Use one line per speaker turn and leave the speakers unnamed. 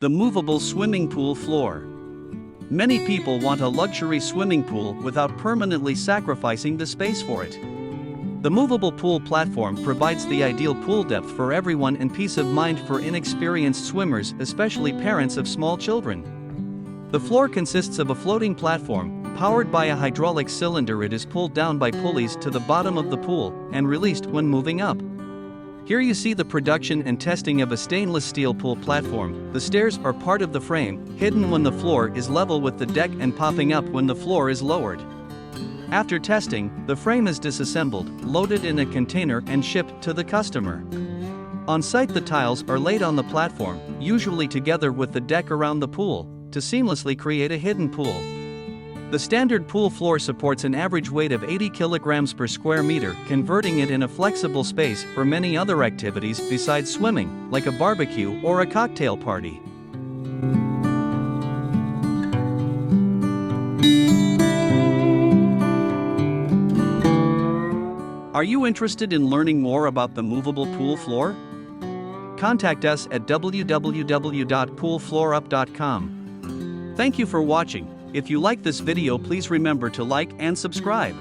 The movable swimming pool floor. Many people want a luxury swimming pool without permanently sacrificing the space for it. The movable pool platform provides the ideal pool depth for everyone and peace of mind for inexperienced swimmers, especially parents of small children. The floor consists of a floating platform, powered by a hydraulic cylinder. It is pulled down by pulleys to the bottom of the pool and released when moving up. Here you see the production and testing of a stainless steel pool platform. The stairs are part of the frame, hidden when the floor is level with the deck and popping up when the floor is lowered. After testing, the frame is disassembled, loaded in a container and shipped to the customer. On site, the tiles are laid on the platform, usually together with the deck around the pool, to seamlessly create a hidden pool. The standard pool floor supports an average weight of 80 kilograms per square meter, converting it in a flexible space for many other activities besides swimming, like a barbecue or a cocktail party. Are you interested in learning more about the movable pool floor? Contact us at www.poolfloorup.com. Thank you for watching. If you like this video, please remember to like and subscribe.